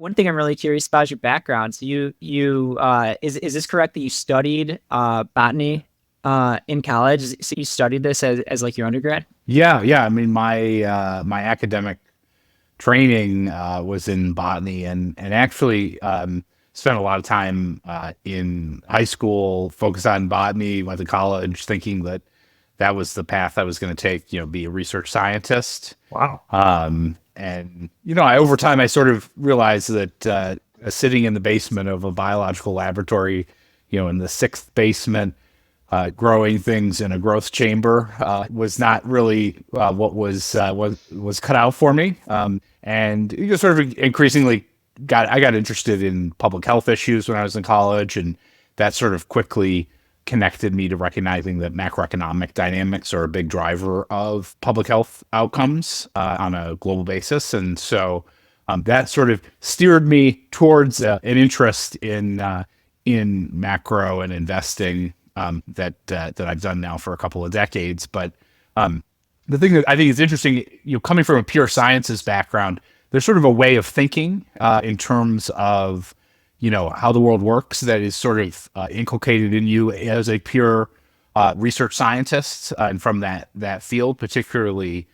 One thing I'm really curious about is your background. So is this correct that you studied botany in college? So you studied this as like your undergrad? Yeah, yeah. I mean, my academic training was in botany, and actually spent a lot of time in high school focused on botany. Went to college thinking that that was the path I was going to take. Be a research scientist. Wow. And I over time I sort of realized that sitting in the basement of a biological laboratory, in the sixth basement, growing things in a growth chamber was not really what was cut out for me. And sort of increasingly I got interested in public health issues when I was in college, and that sort of quickly connected me to recognizing that macroeconomic dynamics are a big driver of public health outcomes on a global basis. And so that sort of steered me towards an interest in macro and investing that I've done now for a couple of decades. But the thing that I think is interesting, coming from a pure sciences background, there's sort of a way of thinking in terms of how the world works that is sort of inculcated in you as a pure research scientist, and from that field, particularly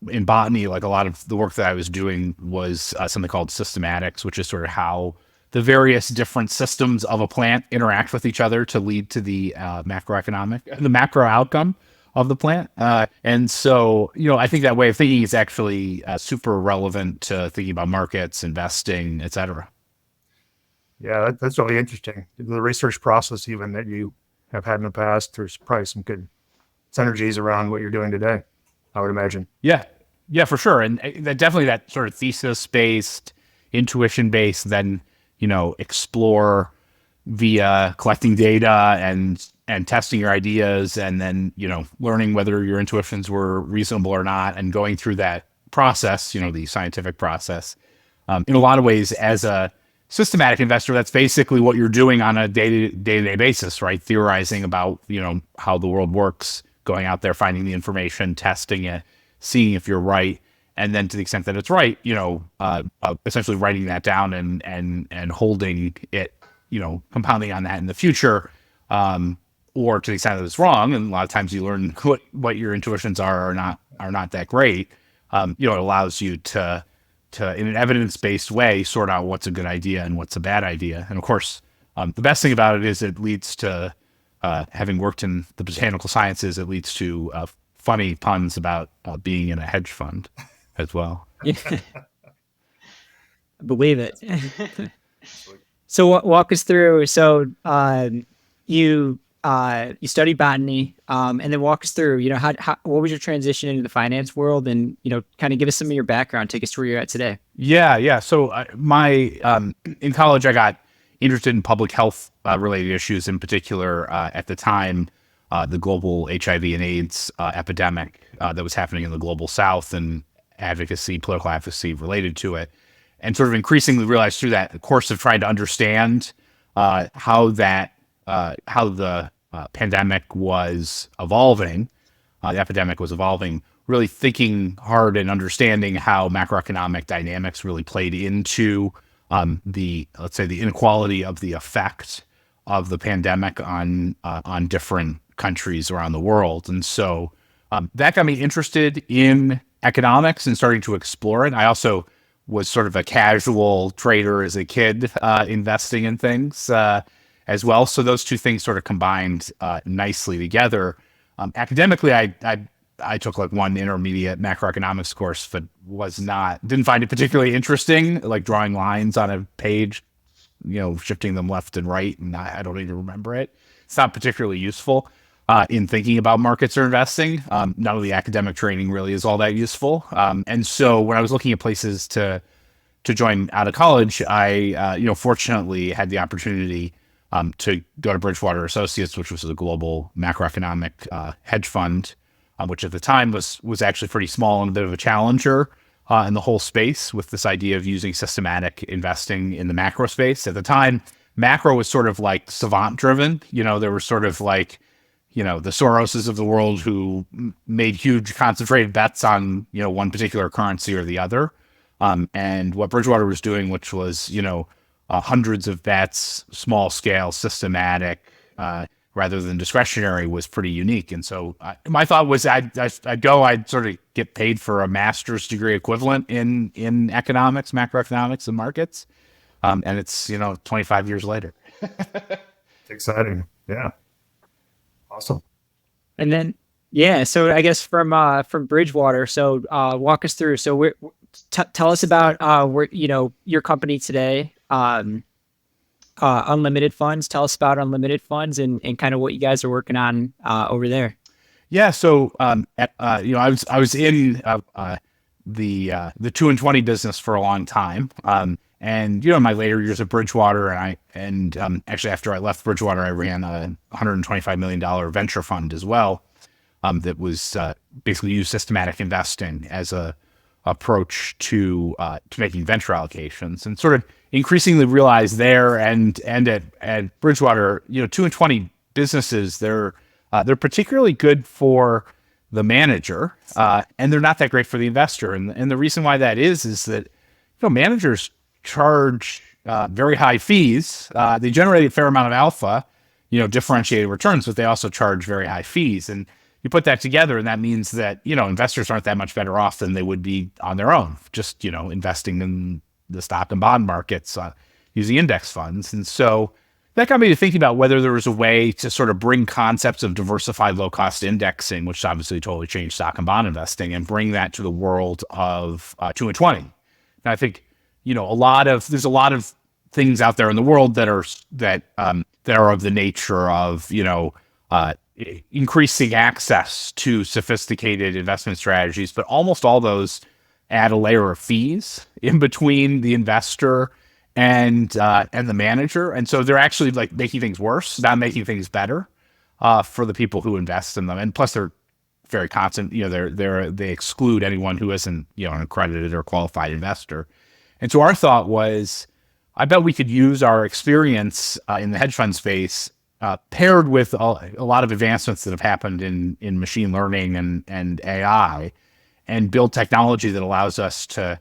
in botany. Like, a lot of the work that I was doing was something called systematics, which is sort of how the various different systems of a plant interact with each other to lead to the macro outcome of the plant. And so, I think that way of thinking is actually super relevant to thinking about markets, investing, et cetera. Yeah, that's really interesting. The research process, even that you have had in the past, there's probably some good synergies around what you're doing today, I would imagine. Yeah, yeah, for sure. And definitely that sort of thesis-based, intuition-based, then, explore via collecting data and testing your ideas, and then, learning whether your intuitions were reasonable or not, and going through that process, the scientific process. In a lot of ways, as a systematic investor, that's basically what you're doing on a day-to-day basis, right? Theorizing about, how the world works, going out there, finding the information, testing it, seeing if you're right. And then to the extent that it's right, essentially writing that down and holding it, compounding on that in the future. Or to the extent that it's wrong, and a lot of times you learn what your intuitions are not that great. It allows you to in an evidence-based way sort out what's a good idea and what's a bad idea. And of course, the best thing about it is it leads to having worked in the botanical sciences, it leads to funny puns about being in a hedge fund as well. Yeah, believe it. So walk us through. So you studied botany, and then walk us through, how what was your transition into the finance world, and, kind of give us some of your background, take us to where you're at today. Yeah. So in college, I got interested in public health related issues, in particular, at the time, the global HIV and AIDS epidemic that was happening in the global South, and political advocacy related to it. And sort of increasingly realized through that course of trying to understand how the pandemic was evolving, the epidemic was evolving, really thinking hard and understanding how macroeconomic dynamics really played into let's say, the inequality of the effect of the pandemic on different countries around the world. And so that got me interested in economics and starting to explore it. I also was sort of a casual trader as a kid, investing in things as well. So those two things sort of combined nicely together. Academically, I took like one intermediate macroeconomics course, but didn't find it particularly interesting, like drawing lines on a page, shifting them left and right, and I don't even remember it. It's not particularly useful in thinking about markets or investing. None of the academic training really is all that useful. And so when I was looking at places to join out of college, I fortunately had the opportunity to go to Bridgewater Associates, which was a global macroeconomic hedge fund, which at the time was actually pretty small and a bit of a challenger in the whole space, with this idea of using systematic investing in the macro space. At the time, macro was sort of like savant driven. There were sort of like, the Soroses of the world who made huge concentrated bets on, one particular currency or the other. And what Bridgewater was doing, which was, hundreds of bets, small scale, systematic, rather than discretionary, was pretty unique. And so my thought was I'd sort of get paid for a master's degree equivalent in economics, macroeconomics, and markets. And it's, 25 years later. It's exciting. Yeah. Awesome. And then, yeah, so I guess from Bridgewater, so walk us through. So tell us about where your company today, Unlimited Funds. Tell us about Unlimited Funds and kind of what you guys are working on over there. Yeah, so I was in the 2 and 20 business for a long time, and in my later years at Bridgewater, actually after I left Bridgewater, I ran a $125 million venture fund as well, that was basically used systematic investing as a approach to making venture allocations, and sort of increasingly realized there and at Bridgewater, 2 and 20 businesses, they're particularly good for the manager, and they're not that great for the investor. And the reason why that is that managers charge very high fees. They generate a fair amount of alpha, differentiated returns, but they also charge very high fees. And you put that together, and that means that investors aren't that much better off than they would be on their own, just investing in the stock and bond markets using index funds. And so that got me to thinking about whether there was a way to sort of bring concepts of diversified low-cost indexing, which obviously totally changed stock and bond investing, and bring that to the world of 2 and 20. And I think there's a lot of things out there in the world that are of the nature of increasing access to sophisticated investment strategies, but almost all those add a layer of fees in between the investor and the manager, and so they're actually like making things worse, not making things better for the people who invest in them. And plus, they're very constant. They exclude anyone who isn't an accredited or qualified investor. And so our thought was, I bet we could use our experience in the hedge fund space, paired with a lot of advancements that have happened in machine learning and AI, and build technology that allows us to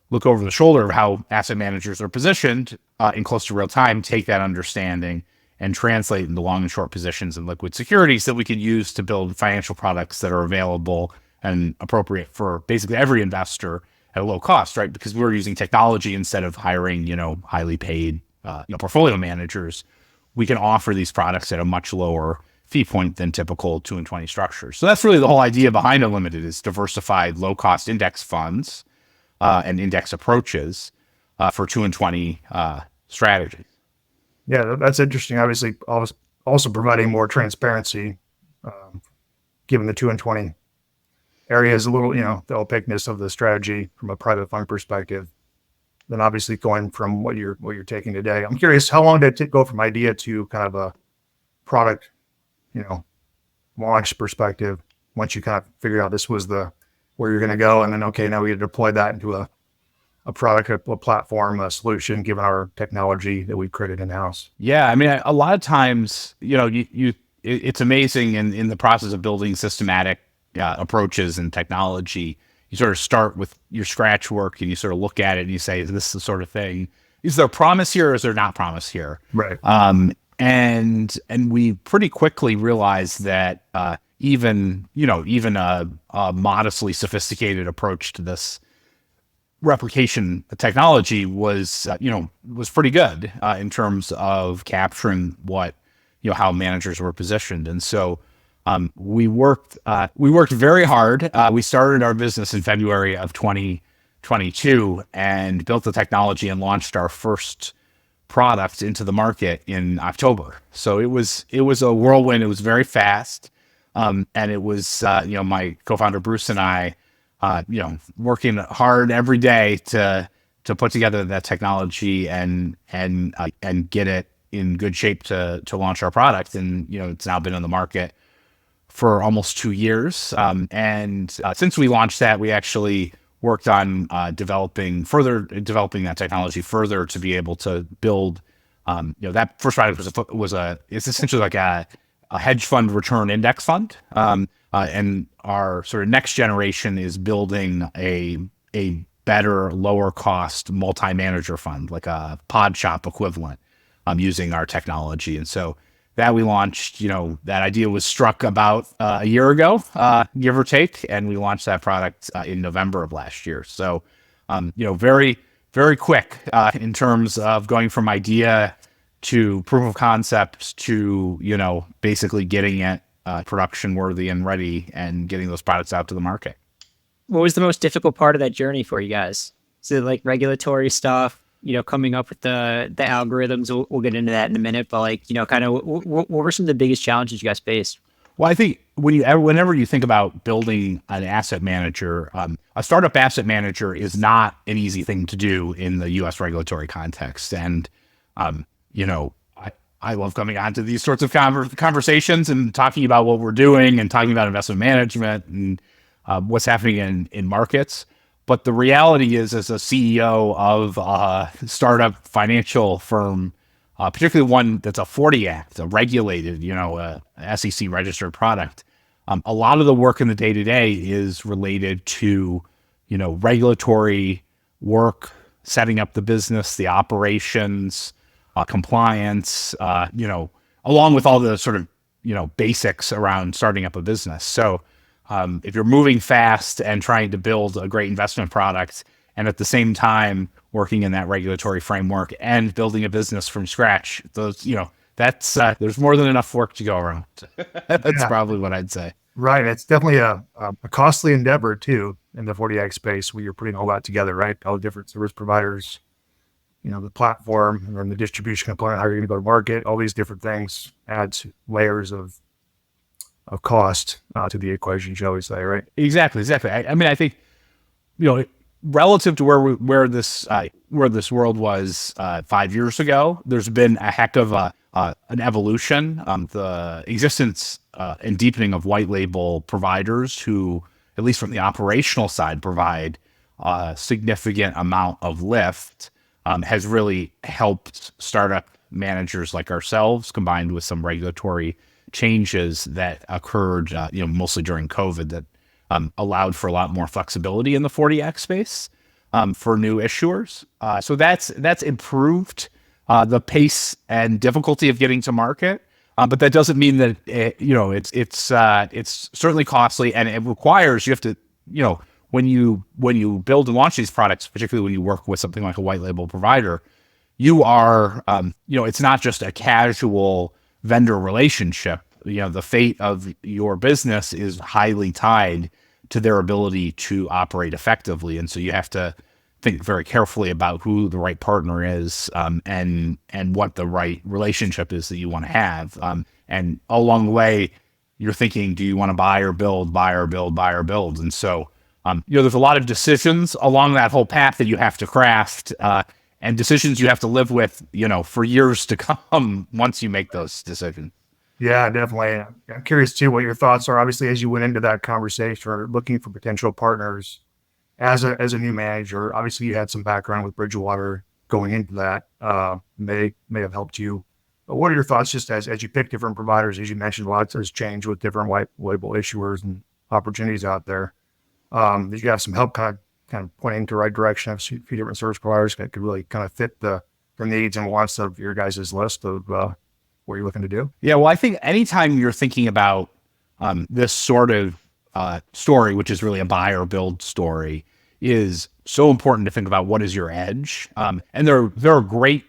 look over the shoulder of how asset managers are positioned in close to real time, take that understanding and translate into long and short positions in liquid securities that we can use to build financial products that are available and appropriate for basically every investor at a low cost, right? Because we're using technology instead of hiring, highly paid, portfolio managers. We can offer these products at a much lower fee point than typical 2 and 20 structures. So that's really the whole idea behind Unlimited, is diversified low-cost index funds and index approaches for 2 and 20 strategies. Yeah, that's interesting. Obviously, also providing more transparency, given the 2 and 20 areas, a little, the opaqueness of the strategy from a private fund perspective. Then obviously going from what you're taking today. I'm curious, how long did it go from idea to kind of a product, launch perspective, once you kind of figured out this was where you're going to go, and then, okay, now we deploy that into a product, a platform, a solution, given our technology that we've created in-house? Yeah, I mean, a lot of times, it's amazing in the process of building systematic approaches and technology. You sort of start with your scratch work and you sort of look at it and you say, is this the sort of thing? Is there promise here or is there not promise here? Right. And we pretty quickly realized that even a modestly sophisticated approach to this replication technology was pretty good in terms of capturing how managers were positioned. And so we worked very hard. We started our business in February of 2022 and built the technology and launched our first product into the market in October. So it was a whirlwind. It was very fast. And it was, my co-founder Bruce and I, working hard every day to put together that technology and get it in good shape to launch our product. And, it's now been on the market for almost 2 years. And since we launched that, we actually worked on developing that technology further to be able to build, that first product it's essentially like a hedge fund return index fund. And our sort of next generation is building a better, lower cost multi-manager fund, like a pod shop equivalent, using our technology. And so that we launched, that idea was struck about a year ago, give or take, and we launched that product in November of last year. So, very, very quick in terms of going from idea to proof of concept to, basically getting it production worthy and ready and getting those products out to the market. What was the most difficult part of that journey for you guys? Is it like regulatory stuff, coming up with the algorithms? We'll get into that in a minute, but like, kind of what were some of the biggest challenges you guys faced? Well, I think whenever you think about building an asset manager, a startup asset manager is not an easy thing to do in the U.S. regulatory context. And, I love coming on to these sorts of conversations and talking about what we're doing and talking about investment management and what's happening in markets. But the reality is, as a CEO of a startup financial firm, particularly one that's a 40 Act, a regulated, a SEC registered product, a lot of the work in the day-to-day is related to, regulatory work, setting up the business, the operations, compliance, along with all the sort of, basics around starting up a business. So if you're moving fast and trying to build a great investment product, and at the same time working in that regulatory framework and building a business from scratch, that's there's more than enough work to go around. That's probably what I'd say. Right. It's definitely a costly endeavor too in the 40 Act space, where you're putting all that together, right? All the different service providers, the platform or the distribution component, how you're going to go to market, all these different things adds layers of cost to the equation, shall we say, right? Exactly. I mean, I think, relative to where this world was 5 years ago, there's been a heck of an evolution. The existence and deepening of white label providers who, at least from the operational side, provide a significant amount of lift has really helped startup managers like ourselves, combined with some regulatory changes that occurred, mostly during COVID, that allowed for a lot more flexibility in the 40 Act space for new issuers. So that's improved the pace and difficulty of getting to market. But that doesn't mean that it's certainly costly, and it requires you have to, when you build and launch these products, particularly when you work with something like a white label provider, you are it's not just a casual vendor relationship. The fate of your business is highly tied to their ability to operate effectively, and so you have to think very carefully about who the right partner is, and what the right relationship is that you want to have. And along the way, you're thinking, do you want to buy or build, and so there's a lot of decisions along that whole path that you have to craft, and decisions you have to live with, for years to come once you make those decisions. Yeah, definitely. I'm curious too what your thoughts are. Obviously, as you went into that conversation or looking for potential partners as a new manager, obviously you had some background with Bridgewater going into that. May have helped you. But what are your thoughts just as you pick different providers? As you mentioned, lots has changed with different white label issuers and opportunities out there. Did you have some help kind of pointing to the right direction? Have a few different service providers that could really kind of fit the needs and wants of your guys' list of what you're looking to do? Yeah, well, I think anytime you're thinking about this sort of story, which is really a buy or build story, is so important to think about what is your edge. And there are great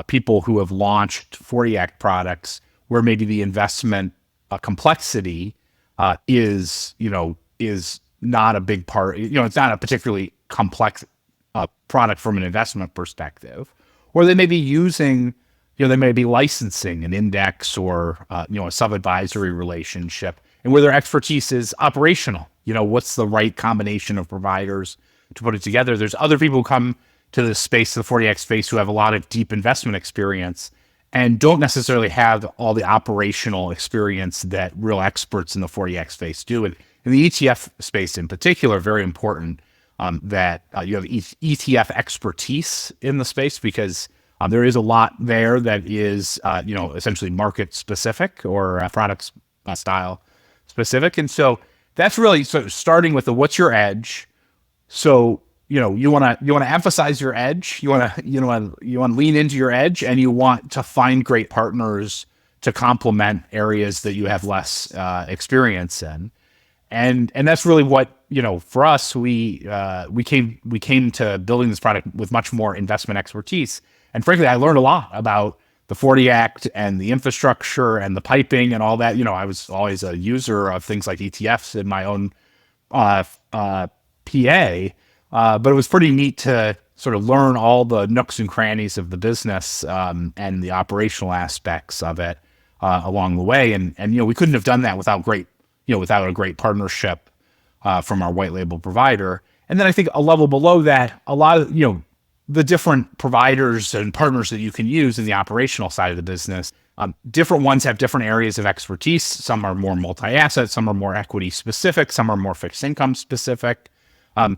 people who have launched 40 Act products where maybe the investment complexity is not a big part. It's not a particularly complex product from an investment perspective, or they may be using. They may be licensing an index or, a sub-advisory relationship, and where their expertise is operational. What's the right combination of providers to put it together? There's other people who come to this space, the 40 Act space, who have a lot of deep investment experience and don't necessarily have all the operational experience that real experts in the 40 Act space do. And in the ETF space in particular, very important that you have ETF expertise in the space, because there is a lot there that is, essentially market specific or product style specific. And so that's really starting with what's your edge. So you want to emphasize your edge. You want to lean into your edge, and you want to find great partners to complement areas that you have less experience in. And that's really what, for us, we came to building this product with much more investment expertise. And frankly, I learned a lot about the 40 Act and the infrastructure and the piping and all that. I was always a user of things like ETFs in my own PA, but it was pretty neat to sort of learn all the nooks and crannies of the business and the operational aspects of it along the way. And we couldn't have done that without a great partnership from our white label provider. And then I think a level below that, a lot of, the different providers and partners that you can use in the operational side of the business, different ones have different areas of expertise. Some are more multi-asset, some are more equity specific, some are more fixed income specific.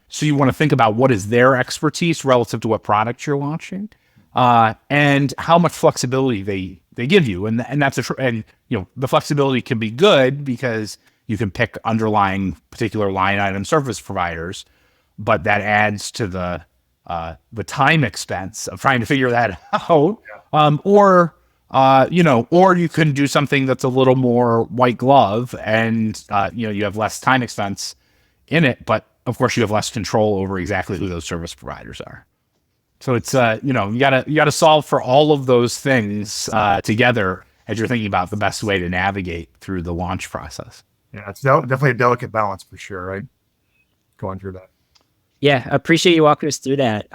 So you want to think about what is their expertise relative to what product you're launching, and how much flexibility they give you. And the flexibility can be good because you can pick underlying particular line item service providers, but that adds to the time expense of trying to figure that out. Or you can do something that's a little more white glove, and you have less time expense in it, but of course you have less control over exactly who those service providers are. So it's you gotta solve for all of those things together as you're thinking about the best way to navigate through the launch process. Yeah, it's definitely a delicate balance for sure, right? Going through that. Yeah, I appreciate you walking us through that.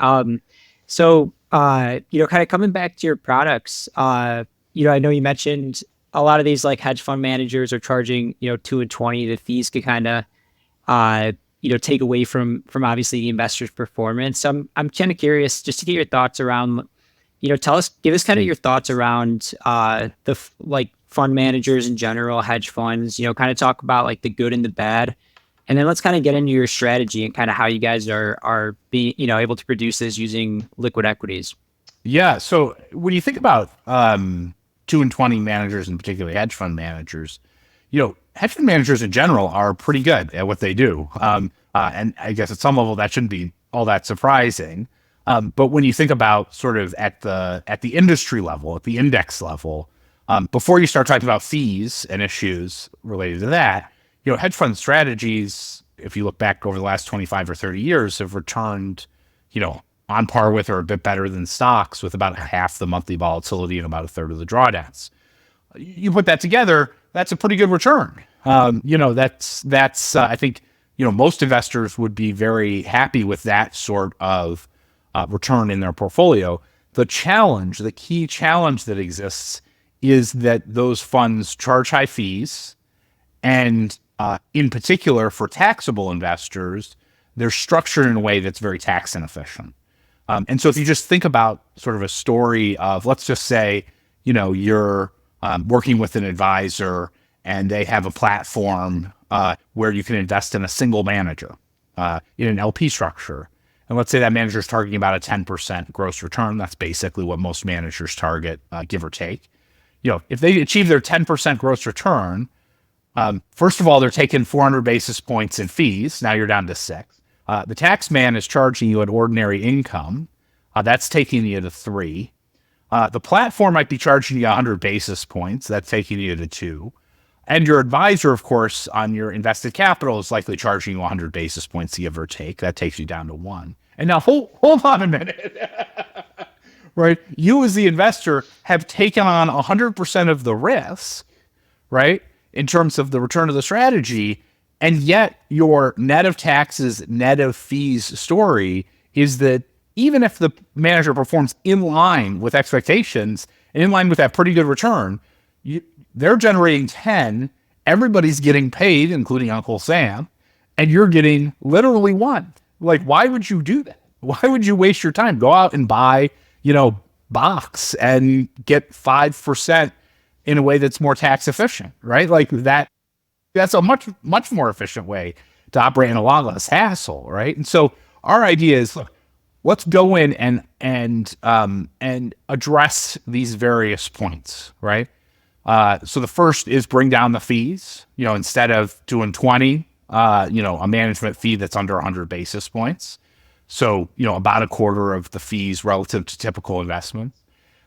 So kind of coming back to your products, I know you mentioned a lot of these like hedge fund managers are charging, 2 and 20. The fees could kind of, take away from obviously the investor's performance. So I'm kind of curious just to get your thoughts around, give us kind of your thoughts around like fund managers in general, hedge funds, kind of talk about like the good and the bad. And then let's kind of get into your strategy and kind of how you guys are being, able to produce this using liquid equities. Yeah. So when you think about 2 and 20 managers, and particularly hedge fund managers, hedge fund managers in general are pretty good at what they do. And I guess at some level that shouldn't be all that surprising. But when you think about sort of at the industry level, at the index level, before you start talking about fees and issues related to that, hedge fund strategies, if you look back over the last 25 or 30 years, have returned, on par with or a bit better than stocks, with about half the monthly volatility and about a third of the drawdowns. You put that together, that's a pretty good return. That's I think, most investors would be very happy with that sort of return in their portfolio. The key challenge that exists is that those funds charge high fees, and in particular for taxable investors, they're structured in a way that's very tax inefficient. And so if you just think about sort of a story of, let's just say, you're working with an advisor and they have a platform where you can invest in a single manager in an LP structure. And let's say that manager is targeting about a 10% gross return. That's basically what most managers target, give or take. If they achieve their 10% gross return, first of all, they're taking 400 basis points in fees. Now you're down to 6. The tax man is charging you at ordinary income. That's taking you to 3. The platform might be charging you 100 basis points. That's taking you to 2. And your advisor, of course, on your invested capital is likely charging you 100 basis points, give or take. That takes you down to 1. And now hold on a minute. Right? You as the investor have taken on 100% of the risk, right, in terms of the return of the strategy, and yet your net of taxes, net of fees story is that even if the manager performs in line with expectations and in line with that pretty good return, they're generating 10, everybody's getting paid, including Uncle Sam, and you're getting literally 1. Like, why would you do that? Why would you waste your time? Go out and buy, box and get 5% in a way that's more tax efficient, right? Like that's a much, much more efficient way to operate in a lot less hassle, right? And so our idea is, look, let's go in and address these various points, right? So the first is bring down the fees, instead of doing 20, a management fee that's under 100 basis points. So, about a quarter of the fees relative to typical investments.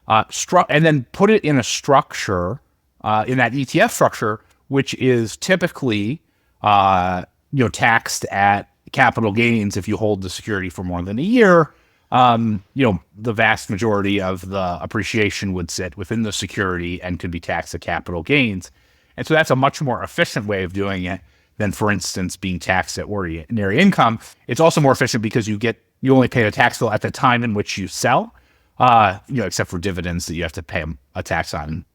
And then put it in a structure, in that ETF structure, which is typically, taxed at capital gains if you hold the security for more than a year. The vast majority of the appreciation would sit within the security and could be taxed at capital gains. And so that's a much more efficient way of doing it than, for instance, being taxed at ordinary income. It's also more efficient because you only pay a tax bill at the time in which you sell, except for dividends that you have to pay a tax on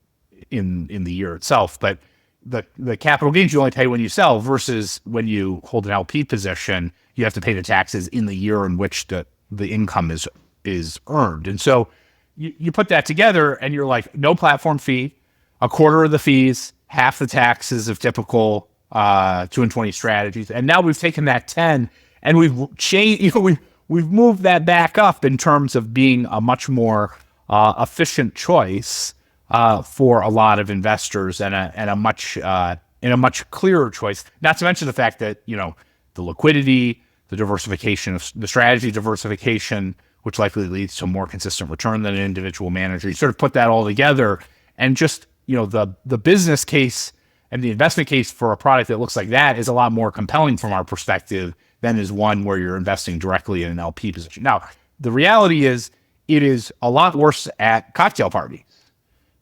in the year itself. But the capital gains you only pay when you sell, versus when you hold an LP position, you have to pay the taxes in the year in which the income is earned. And so you put that together and you're like, no platform fee, a quarter of the fees, half the taxes of typical 2 and 20 strategies. And now we've taken that 10 and we've changed, we've moved that back up in terms of being a much more efficient choice for a lot of investors, and a much clearer choice. Not to mention the fact that, the liquidity, the diversification of the strategy diversification, which likely leads to more consistent return than an individual manager. You sort of put that all together, and just, the business case and the investment case for a product that looks like that is a lot more compelling from our perspective than is one where you're investing directly in an LP position. Now, the reality is it is a lot worse at cocktail parties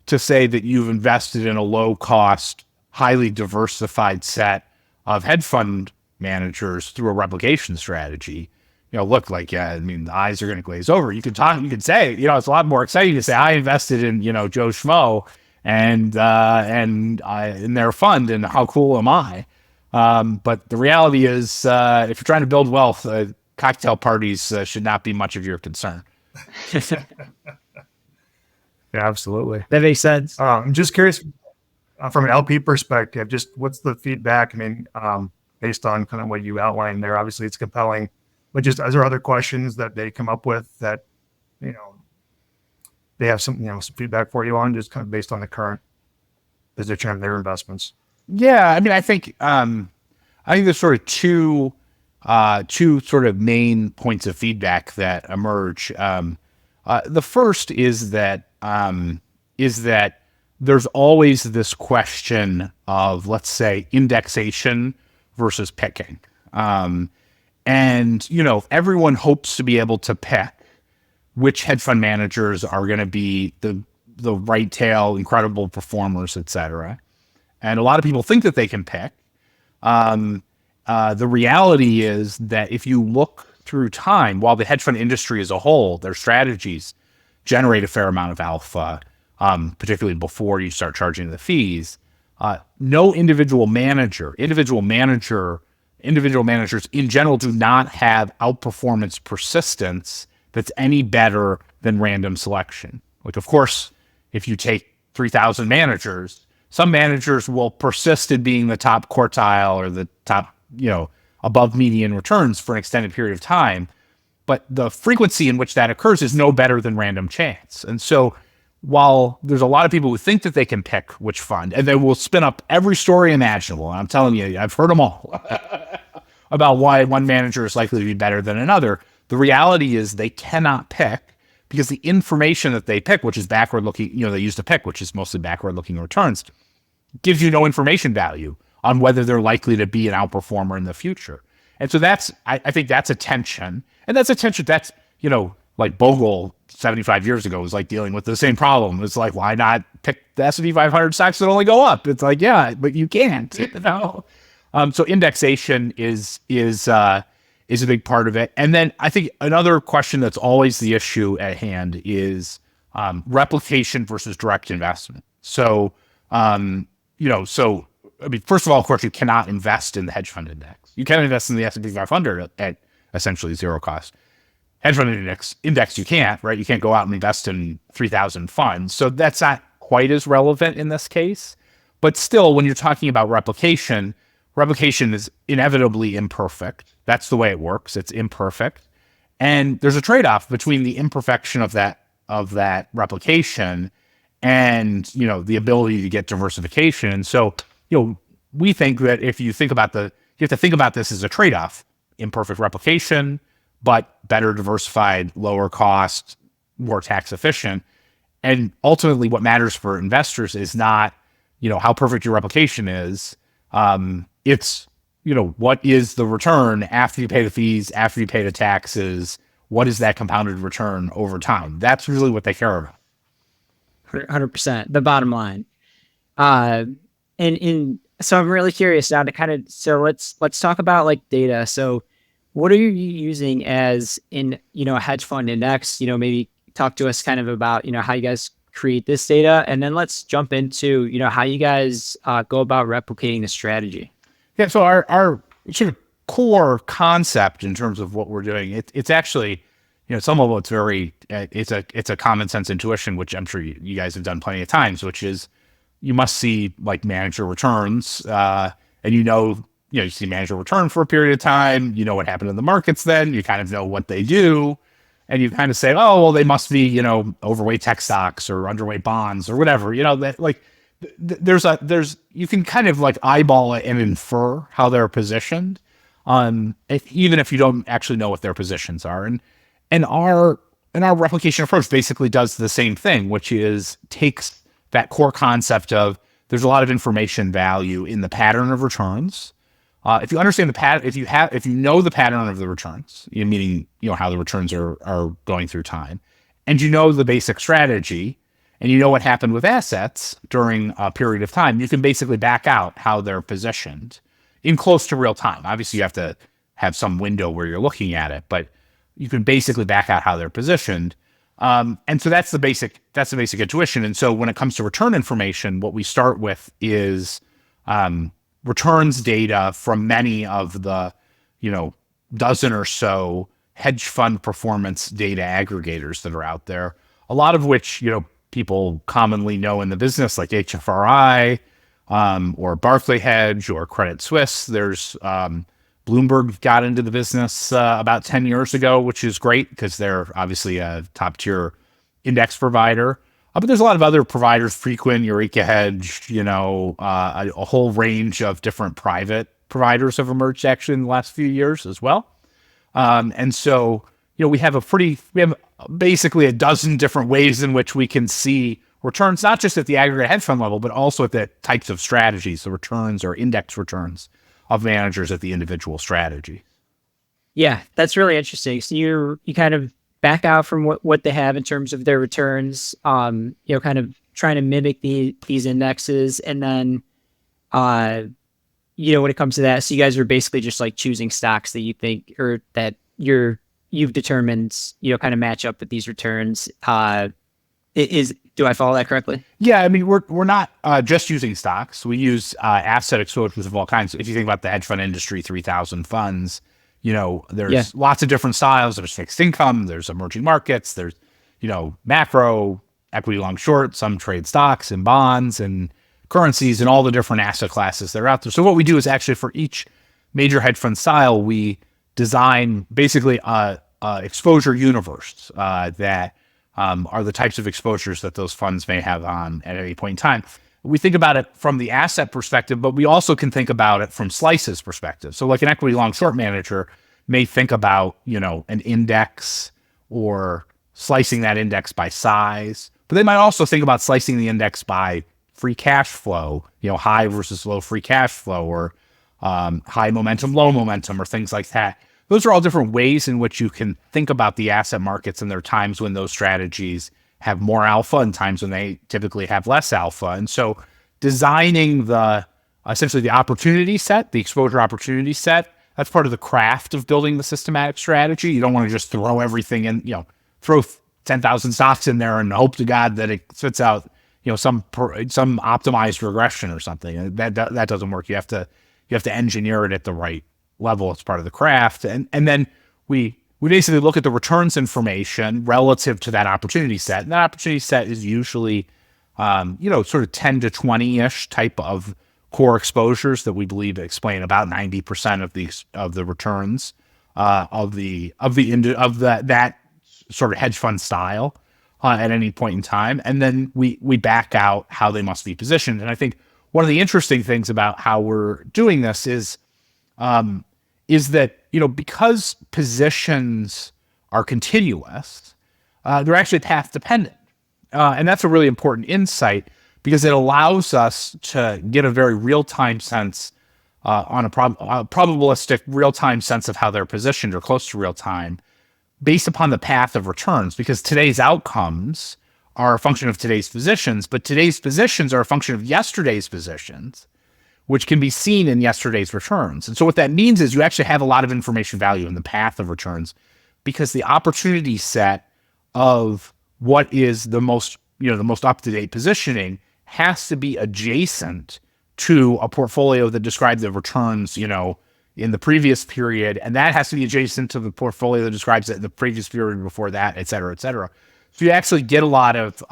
to say that you've invested in a low-cost, highly diversified set of hedge fund managers through a replication strategy. Look, the eyes are going to glaze over. You can say, it's a lot more exciting to say, I invested in, Joe Schmo and in their fund, and how cool am I? But the reality is, if you're trying to build wealth, cocktail parties should not be much of your concern. Yeah, absolutely. That makes sense. I'm just curious, from an LP perspective, just what's the feedback? Based on kind of what you outlined there, obviously it's compelling, but just, is there other questions that they come up with that, they have some feedback for you on, just kind of based on the current position of their investments? Yeah, I think there's sort of two sort of main points of feedback that emerge. The first is that there's always this question of, let's say, indexation versus picking. And everyone hopes to be able to pick which hedge fund managers are going to be the right tail, incredible performers, et cetera. And a lot of people think that they can pick. The reality is that if you look through time, while the hedge fund industry as a whole, their strategies generate a fair amount of alpha, particularly before you start charging the fees, no individual managers in general do not have outperformance persistence that's any better than random selection. Like, of course, if you take 3,000 managers, some managers will persist in being the top quartile or the top, above median returns for an extended period of time. But the frequency in which that occurs is no better than random chance. And so while there's a lot of people who think that they can pick which fund, and they will spin up every story imaginable, and I'm telling you, I've heard them all, about why one manager is likely to be better than another, the reality is they cannot pick, because the information that they pick, which is backward-looking, they use to pick, which is mostly backward-looking returns, gives you no information value on whether they're likely to be an outperformer in the future. And so I think that's a tension. And that's a tension that's, like Bogle 75 years ago was like dealing with the same problem. It's like, why not pick the S&P 500 stocks that only go up? It's like, yeah, but you can't. So indexation is a big part of it. And then I think another question that's always the issue at hand is replication versus direct investment. So, first of all, of course, you cannot invest in the hedge fund index. You can invest in the S&P 500 at essentially zero cost. Hedge fund index, you can't, right? You can't go out and invest in 3,000 funds. So that's not quite as relevant in this case. But still, when you're talking about replication is inevitably imperfect. That's the way it works. It's imperfect. And there's a trade-off between the imperfection of that replication and, the ability to get diversification. And so, we think that if you think about you have to think about this as a trade-off: imperfect replication, but better diversified, lower cost, more tax efficient. And ultimately, what matters for investors is not, how perfect your replication is. It's, what is the return after you pay the fees, after you pay the taxes? What is that compounded return over time? That's really what they care about. 100%, the bottom line. So I'm really curious now to so let's talk about like data. So what are you using as in, a hedge fund index? Maybe talk to us kind of about, how you guys create this data, and then let's jump into, how you guys go about replicating the strategy. Yeah. So our sort of core concept in terms of what we're doing, it's actually, some of it's very, it's a common sense intuition, which I'm sure you guys have done plenty of times, which is you must see like manager returns, and you see manager return for a period of time, what happened in the markets then, you kind of know what they do, and you kind of say, oh, well, they must be, overweight tech stocks or underweight bonds or whatever, that like there's you can kind of like eyeball it and infer how they're positioned, even if you don't actually know what their positions are. And our replication approach basically does the same thing, which is takes that core concept of there's a lot of information value in the pattern of returns. If you understand the pattern, if you know the pattern of the returns, meaning how the returns are going through time, and you know the basic strategy, and you know what happened with assets during a period of time, you can basically back out how they're positioned in close to real time. Obviously, you have to have some window where you're looking at it, but you can basically back out how they're positioned. And so that's the basic intuition. And so when it comes to return information, what we start with is returns data from many of the, dozen or so hedge fund performance data aggregators that are out there, a lot of which, people commonly know in the business, like HFRI, or Barclay Hedge or Credit Suisse. There's Bloomberg got into the business about 10 years ago, which is great because they're obviously a top tier index provider. But there's a lot of other providers, Frequent, Eureka Hedge, a whole range of different private providers have emerged actually in the last few years as well. And so, we have basically a dozen different ways in which we can see returns, not just at the aggregate hedge fund level, but also at the types of strategies, the returns or index returns of managers at the individual strategy. Yeah, that's really interesting. So you kind of back out from what they have in terms of their returns, kind of trying to mimic these indexes, and then, when it comes to that, so you guys are basically just like choosing stocks that you think or that you've determined, kind of match up with these returns. Do I follow that correctly? Yeah, I mean, we're not just using stocks. We use asset exposures of all kinds. If you think about the hedge fund industry, 3,000 funds, there's lots of different styles. There's fixed income, there's emerging markets, there's, macro, equity long short, some trade stocks and bonds and currencies and all the different asset classes that are out there. So what we do is actually for each major hedge fund style, we design basically a exposure universe that are the types of exposures that those funds may have on at any point in time. We think about it from the asset perspective, but we also can think about it from slices perspective. So like an equity long short manager may think about, an index or slicing that index by size, but they might also think about slicing the index by free cash flow, high versus low free cash flow, or high momentum, low momentum, or things like that. Those are all different ways in which you can think about the asset markets, and there are times when those strategies have more alpha and times when they typically have less alpha. And so designing essentially the opportunity set, the exposure opportunity set, that's part of the craft of building the systematic strategy. You don't want to just throw everything in, throw 10,000 stocks in there and hope to God that it spits out, some optimized regression or something. That doesn't work. You have to engineer it at the right level. It's part of the craft. And then we basically look at the returns information relative to that opportunity set. And that opportunity set is usually, sort of 10 to 20-ish type of core exposures that we believe explain about 90% of the returns that sort of hedge fund style at any point in time. And then we back out how they must be positioned. And I think one of the interesting things about how we're doing this is is that, because positions are continuous, they're actually path dependent. And that's a really important insight because it allows us to get a very real-time sense on a probabilistic real-time sense of how they're positioned or close to real-time based upon the path of returns, because today's outcomes are a function of today's positions, but today's positions are a function of yesterday's positions, which can be seen in yesterday's returns. And so what that means is you actually have a lot of information value in the path of returns because the opportunity set of what is the most up-to-date positioning has to be adjacent to a portfolio that describes the returns, in the previous period, and that has to be adjacent to the portfolio that describes it in the previous period before that, et cetera, et cetera. So you actually get a lot of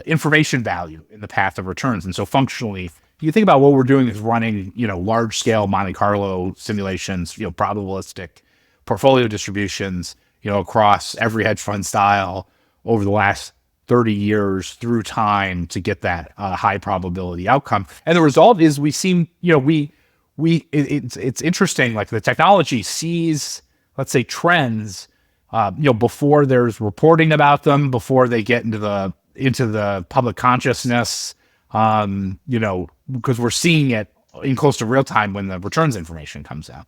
information value in the path of returns. And so functionally, you think about what we're doing is running, large-scale Monte Carlo simulations, probabilistic portfolio distributions, across every hedge fund style over the last 30 years through time to get that high probability outcome. And the result is we seem, it's interesting, like the technology sees, let's say, trends, before there's reporting about them, before they get into the public consciousness, because we're seeing it in close to real time when the returns information comes out.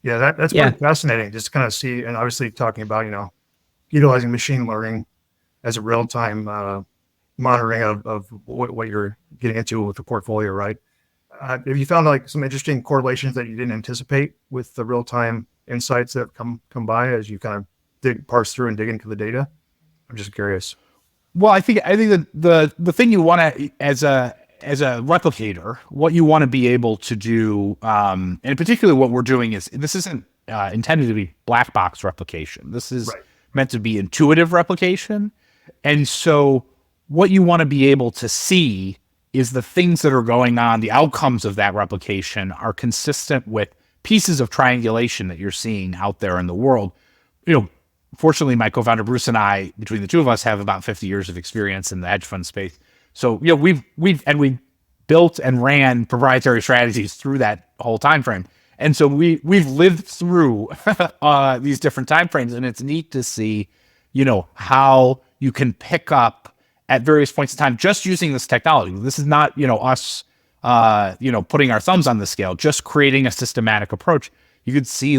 Yeah, that's pretty fascinating. Just to kind of see, and obviously talking about, utilizing machine learning as a real-time monitoring of what you're getting into with the portfolio, right? Have you found like some interesting correlations that you didn't anticipate with the real-time insights that come by as you kind of parse through and dig into the data? I'm just curious. Well, I think that the thing you want to, as a replicator, what you want to be able to do, and particularly what we're doing is, this isn't intended to be black box replication. This is meant to be intuitive replication. And so what you want to be able to see is the things that are going on, the outcomes of that replication are consistent with pieces of triangulation that you're seeing out there in the world. Fortunately, my co-founder Bruce and I, between the two of us, have about 50 years of experience in the hedge fund space. So, we've built and ran proprietary strategies through that whole time frame. And so we've lived through these different time frames, and it's neat to see, how you can pick up at various points in time just using this technology. This is not, us, putting our thumbs on the scale, just creating a systematic approach. You could see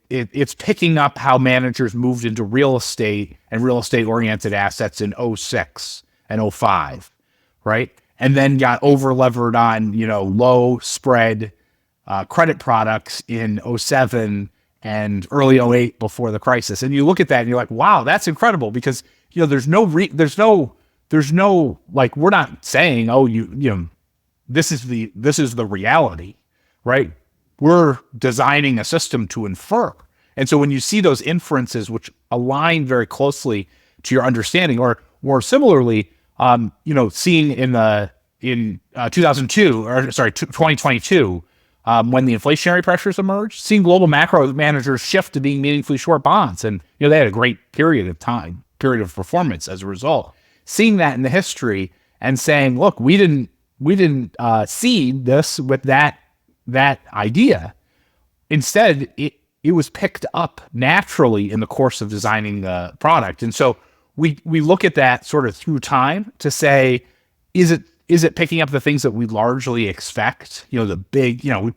it's picking up how managers moved into real estate and real estate oriented assets in 06 and 05, right? And then got over levered on, low spread credit products in 07 and early 08 before the crisis. And you look at that and you're like, wow, that's incredible, because, there's no, like, we're not saying, this is the reality, right? We're designing a system to infer. And so when you see those inferences, which align very closely to your understanding, or more similarly, seeing in 2022, when the inflationary pressures emerged, seeing global macro managers shift to being meaningfully short bonds. And, they had a great period of performance as a result. Seeing that in the history and saying, look, we didn't seed this with that idea. Instead, it was picked up naturally in the course of designing the product. And so we look at that sort of through time to say, is it picking up the things that we largely expect? The big, we've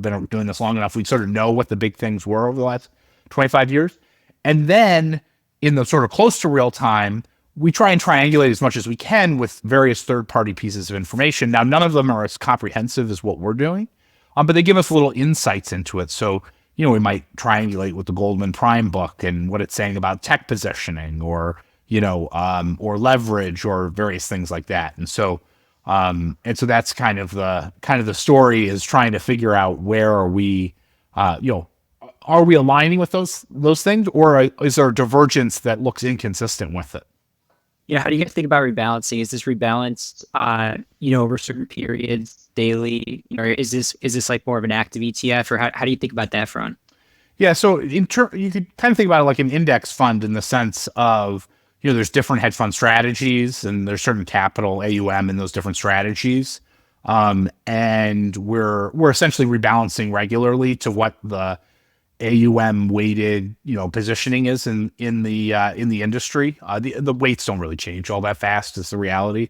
been doing this long enough. We sort of know what the big things were over the last 25 years. And then in the sort of close to real time, we try and triangulate as much as we can with various third-party pieces of information. Now, none of them are as comprehensive as what we're doing, but they give us little insights into it. So, we might triangulate with the Goldman Prime book and what it's saying about tech positioning, or leverage, or various things like that. And so that's kind of the story, is trying to figure out where are we, are we aligning with those things, or is there a divergence that looks inconsistent with it? How do you guys think about rebalancing? Is this rebalanced, over certain periods, daily, or is this like more of an active ETF, or how do you think about that front? Yeah, so you could kind of think about it like an index fund, in the sense of, there's different hedge fund strategies, and there's certain capital AUM in those different strategies. And we're essentially rebalancing regularly to what the AUM weighted, positioning is in the industry. The weights don't really change all that fast, is the reality,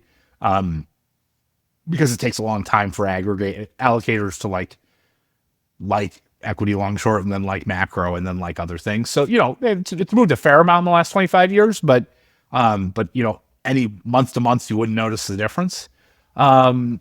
because it takes a long time for aggregate allocators to like equity long short, and then like macro, and then like other things. So it's moved a fair amount in the last 25 years, but any month to month you wouldn't notice the difference. And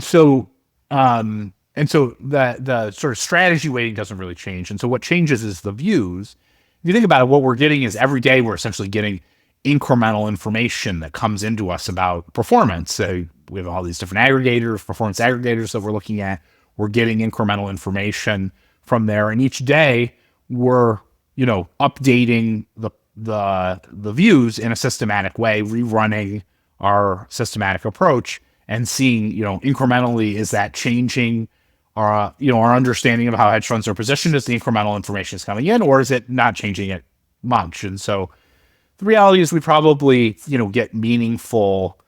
so the sort of strategy weighting doesn't really change. And so what changes is the views. If you think about it, what we're getting is every day we're essentially getting incremental information that comes into us about performance. So we have all these different aggregators, performance aggregators that we're looking at. We're getting incremental information from there. And each day we're, updating the views in a systematic way, rerunning our systematic approach and seeing, incrementally, is that changing our understanding of how hedge funds are positioned as the incremental information is coming in, or is it not changing it much? And so the reality is we probably, get meaningful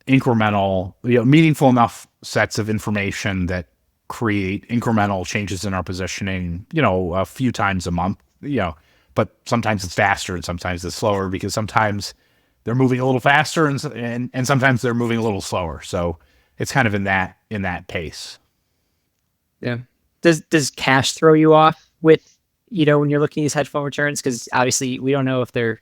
enough sets of information that create incremental changes in our positioning, a few times a month, but sometimes it's faster and sometimes it's slower, because sometimes they're moving a little faster and sometimes they're moving a little slower. So it's kind of in that pace. Yeah. Does cash throw you off with, when you're looking at these hedge fund returns? Because obviously we don't know if they're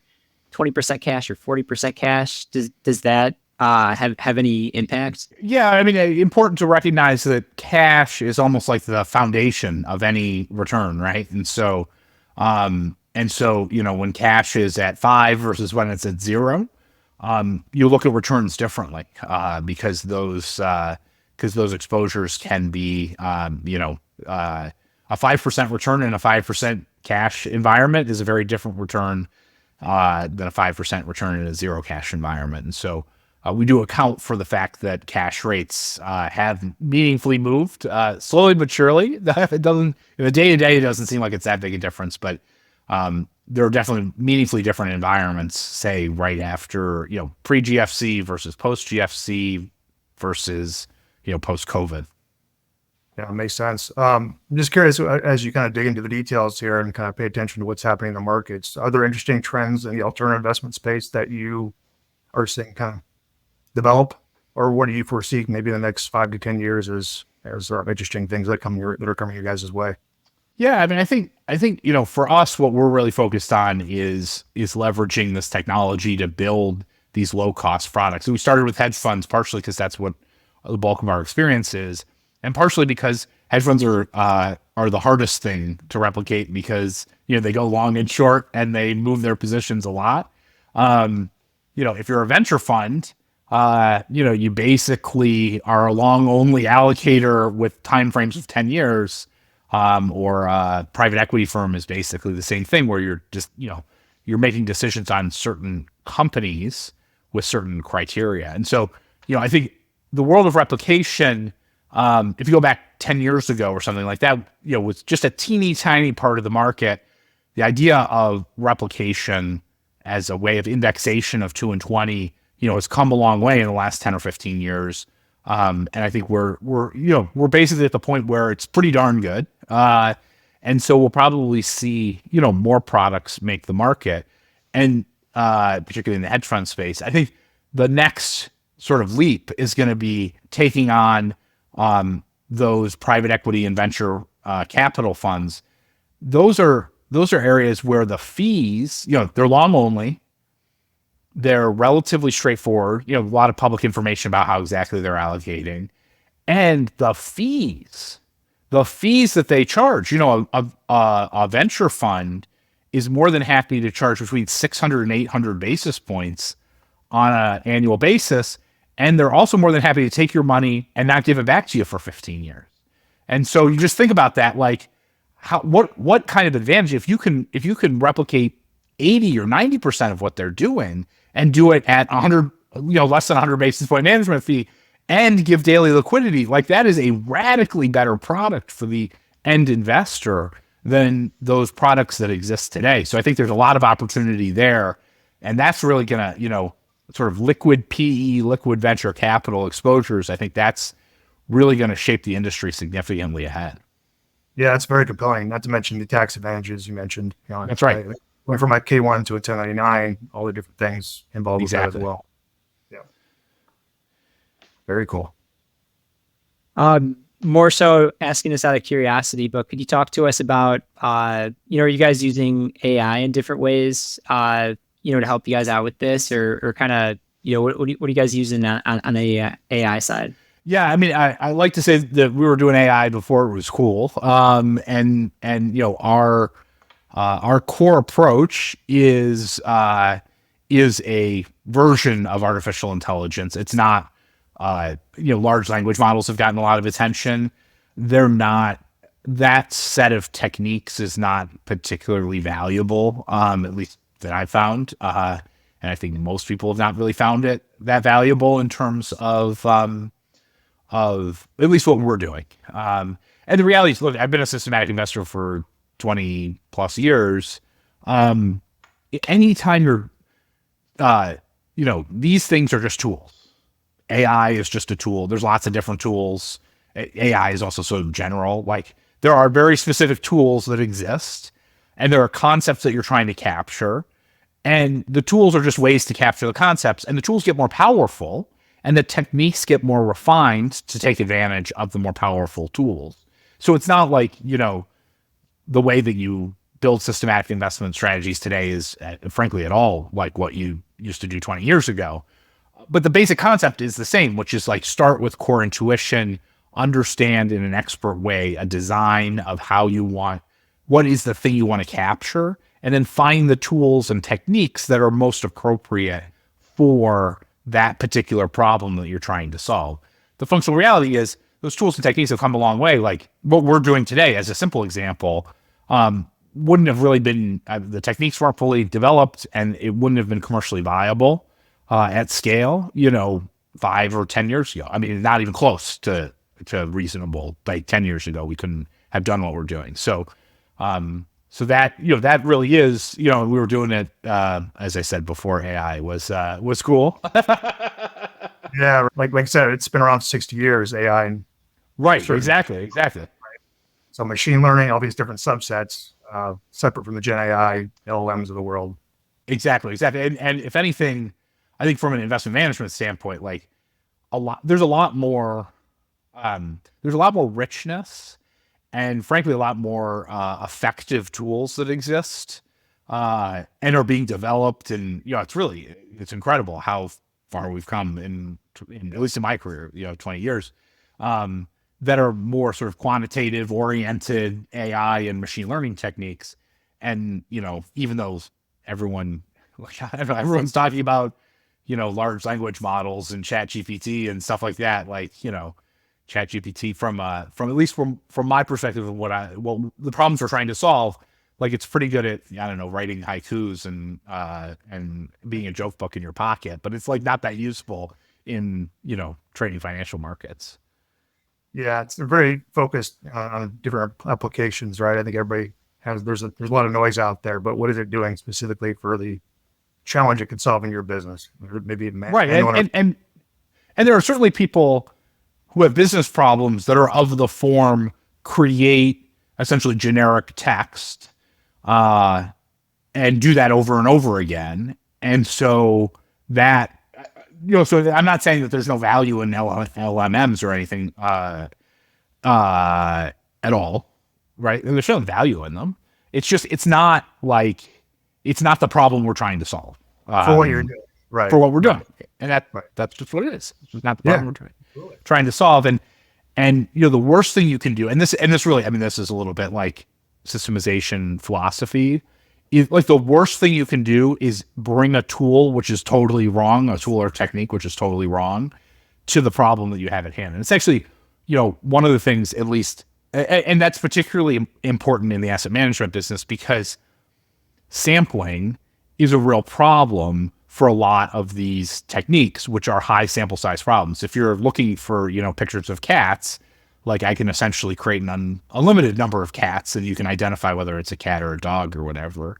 20% cash or 40% cash. Does that have any impact? Yeah, I mean, important to recognize that cash is almost like the foundation of any return, right? And so, when cash is at 5 versus when it's at 0, you look at returns differently, because those exposures can be, a 5% return in a 5% cash environment is a very different return than a 5% return in a 0 cash environment. And so we do account for the fact that cash rates have meaningfully moved, slowly but surely. It doesn't, in the day-to-day, it doesn't seem like it's that big a difference, but there are definitely meaningfully different environments, say right after, pre-GFC versus post-GFC versus, post-COVID. Yeah, it makes sense. I'm just curious, as you kind of dig into the details here and kind of pay attention to what's happening in the markets, are there interesting trends in the alternative investment space that you are seeing kind of develop, or what do you foresee maybe in the next 5 to 10 years as there are interesting things that are coming your guys' way? Yeah, I mean, I think for us, what we're really focused on is leveraging this technology to build these low cost products. So we started with hedge funds partially because that's what the bulk of our experience is, and partially because hedge funds are the hardest thing to replicate because they go long and short and they move their positions a lot. If you're a venture fund, you basically are a long only allocator with timeframes of 10 years. Or a private equity firm is basically the same thing, where you're just, you're making decisions on certain companies with certain criteria. And so, I think the world of replication, if you go back 10 years ago or something like that, was just a teeny tiny part of the market. The idea of replication as a way of indexation of 2 and 20, has come a long way in the last 10 or 15 years. And I think we're basically at the point where it's pretty darn good. And so we'll probably see, more products make the market, and particularly in the hedge fund space. I think the next sort of leap is going to be taking on those private equity and venture capital funds. Those are areas where the fees, they're long only. They're relatively straightforward, a lot of public information about how exactly they're allocating. And the fees that they charge, a venture fund is more than happy to charge between 600 and 800 basis points on an annual basis. And they're also more than happy to take your money and not give it back to you for 15 years. And so you just think about that, like what kind of advantage, if you can replicate 80 or 90% of what they're doing and do it at 100, less than 100 basis point management fee and give daily liquidity, like that is a radically better product for the end investor than those products that exist today. So I think there's a lot of opportunity there, and that's really going to, sort of liquid PE, liquid venture capital exposures. I think that's really going to shape the industry significantly ahead. Yeah, it's very compelling. Not to mention the tax advantages you mentioned. That's right. Went from a K1 to a 1099, all the different things involved with that as well. Yeah. Very cool. More so asking this out of curiosity, but could you talk to us about, are you guys using AI in different ways, to help you guys out with this, or kind of, what are you guys using on the AI side? Yeah, I mean, I like to say that we were doing AI before it was cool. And our core approach is a version of artificial intelligence. It's not, large language models have gotten a lot of attention. They're not, that set of techniques is not particularly valuable, at least that I found. And I think most people have not really found it that valuable in terms of at least what we're doing. And the reality is, look, I've been a systematic investor for 20 plus years. Anytime you're, these things are just tools. AI is just a tool. There's lots of different tools. AI is also sort of general. Like, there are very specific tools that exist, and there are concepts that you're trying to capture. And the tools are just ways to capture the concepts, and the tools get more powerful, and the techniques get more refined to take advantage of the more powerful tools. So it's not like, the way that you build systematic investment strategies today is, frankly, at all like what you used to do 20 years ago. But the basic concept is the same, which is like, start with core intuition, understand in an expert way a design of what is the thing you want to capture, and then find the tools and techniques that are most appropriate for that particular problem that you're trying to solve. The functional reality is those tools and techniques have come a long way. Like what we're doing today, as a simple example, wouldn't have really been, the techniques weren't fully developed, and it wouldn't have been commercially viable at scale, 5 or 10 years ago. I mean, not even close to reasonable. Like 10 years ago, we couldn't have done what we're doing. So that, that really is, we were doing it, as I said before, AI was cool. Yeah. Like I said, it's been around 60 years, AI. And right. Exactly. Right. So machine learning, all these different subsets, separate from the Gen AI, LLMs of the world. Exactly. And if anything, I think from an investment management standpoint, like there's a lot more richness, and frankly, a lot more effective tools that exist and are being developed. And it's incredible how far we've come in at least in my career, 20 years, that are more sort of quantitative oriented AI and machine learning techniques. And even though everyone's talking about large language models and ChatGPT and stuff like that, like ChatGPT from at least from my perspective of the problems we're trying to solve, like it's pretty good at, writing haikus and being a joke book in your pocket, but it's like not that useful in, trading financial markets. Yeah. It's very focused on different applications, right? I think everybody there's a lot of noise out there, but what is it doing specifically for the challenge it could solve in your business? Maybe right. And there are certainly people who have business problems that are of the form, create essentially generic text, and do that over and over again. And so that, so I'm not saying that there's no value in LMMs or anything, at all, right? There's no value in them. It's just, it's not the problem we're trying to solve. For what you're doing. Right. For what we're doing. And that's just what it is. It's not the problem we're trying to solve. And the worst thing you can do, and this really, this is a little bit like systemization philosophy, is like the worst thing you can do is bring a tool which is totally wrong, a tool or technique which is totally wrong, to the problem that you have at hand. And it's actually, one of the things, at least, and that's particularly important in the asset management business, because sampling is a real problem for a lot of these techniques, which are high sample size problems. If you're looking for, pictures of cats, like I can essentially create an unlimited number of cats, and you can identify whether it's a cat or a dog or whatever.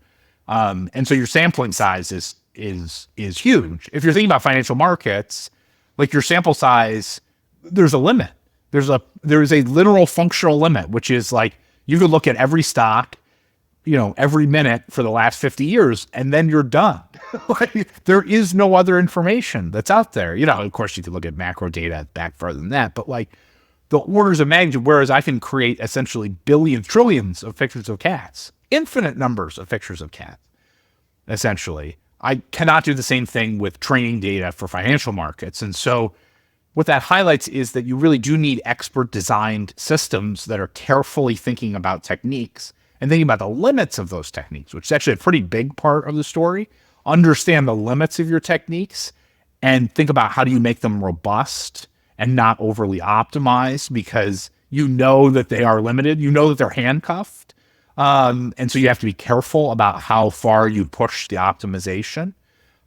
And so your sampling size is huge. If you're thinking about financial markets, like your sample size, there's a limit. there is a literal functional limit, which is like you could look at every stock, every minute for the last 50 years, and then you're done. Like, there is no other information that's out there. Of course, you could look at macro data back further than that, but like the orders of magnitude, whereas I can create essentially billions, trillions of pictures of cats, infinite numbers of pictures of cats, essentially. I cannot do the same thing with training data for financial markets. And so what that highlights is that you really do need expert designed systems that are carefully thinking about techniques and thinking about the limits of those techniques, which is actually a pretty big part of the story. Understand the limits of your techniques and think about how do you make them robust and not overly optimized, because you know that they are limited, that they're handcuffed. And so you have to be careful about how far you push the optimization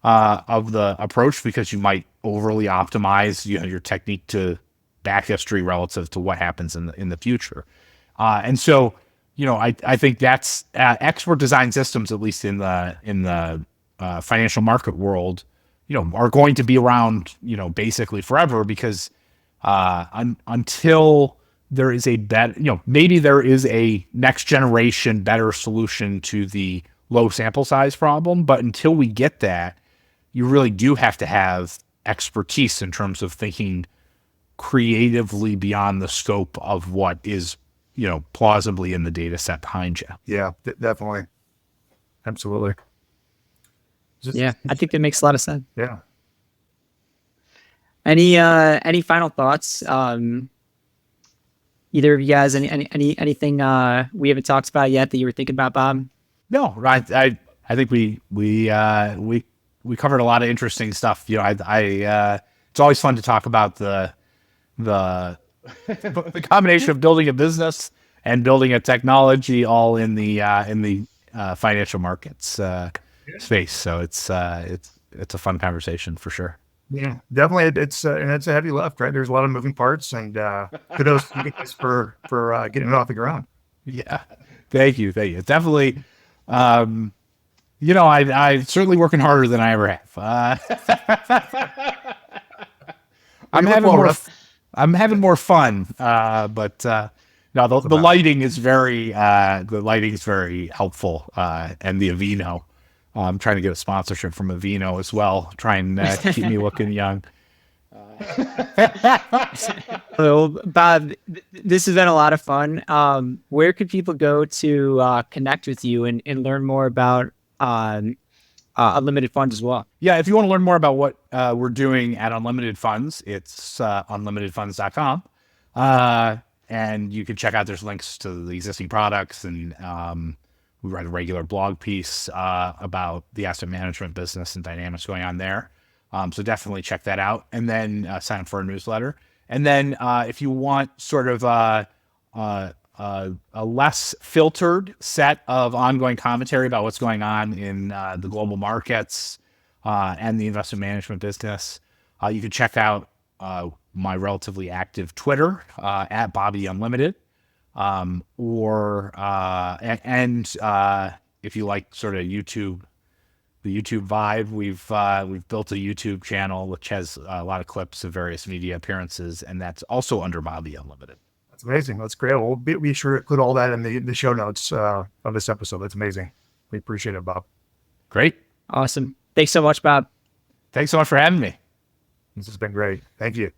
of the approach, because you might overly optimize your technique to back history relative to what happens in the future. And so, I think that's expert design systems, at least in the financial market world, are going to be around, basically forever, because until there is a better, maybe there is a next generation better solution to the low sample size problem, but until we get that, you really do have to have expertise in terms of thinking creatively beyond the scope of what is, plausibly in the data set behind you. Yeah, definitely. Absolutely. Yeah, I think that makes a lot of sense. Yeah. Any final thoughts? Either of you guys, anything we haven't talked about yet that you were thinking about, Bob? No, I think we covered a lot of interesting stuff. It's always fun to talk about the the combination of building a business and building a technology, all in the financial markets space. So it's a fun conversation for sure. Yeah, definitely. It's a heavy lift, right? There's a lot of moving parts, and kudos to you guys for getting it off the ground. Yeah, thank you. Definitely. I'm certainly working harder than I ever have. I'm having more fun, but no, the lighting is very helpful, and the Aveeno. I'm trying to get a sponsorship from Aveeno as well, trying to keep me looking young. Well, Bob, this has been a lot of fun. Where could people go to connect with you and learn more about Unlimited Funds as well? Yeah, if you want to learn more about what we're doing at Unlimited Funds, it's unlimitedfunds.com. And you can check out, there's links to the existing products, and we write a regular blog piece about the asset management business and dynamics going on there. So definitely check that out, and then sign up for our newsletter. And then if you want sort of a less filtered set of ongoing commentary about what's going on in the global markets and the investment management business, you can check out my relatively active Twitter at Bobby Unlimited, or if you like sort of YouTube, the YouTube vibe, we've built a YouTube channel which has a lot of clips of various media appearances, and that's also under Bobby Unlimited. That's amazing. That's great. We'll be sure to include all that in the show notes of this episode. That's amazing. We appreciate it, Bob. Great. Awesome. Thanks so much, Bob. Thanks so much for having me. This has been great. Thank you.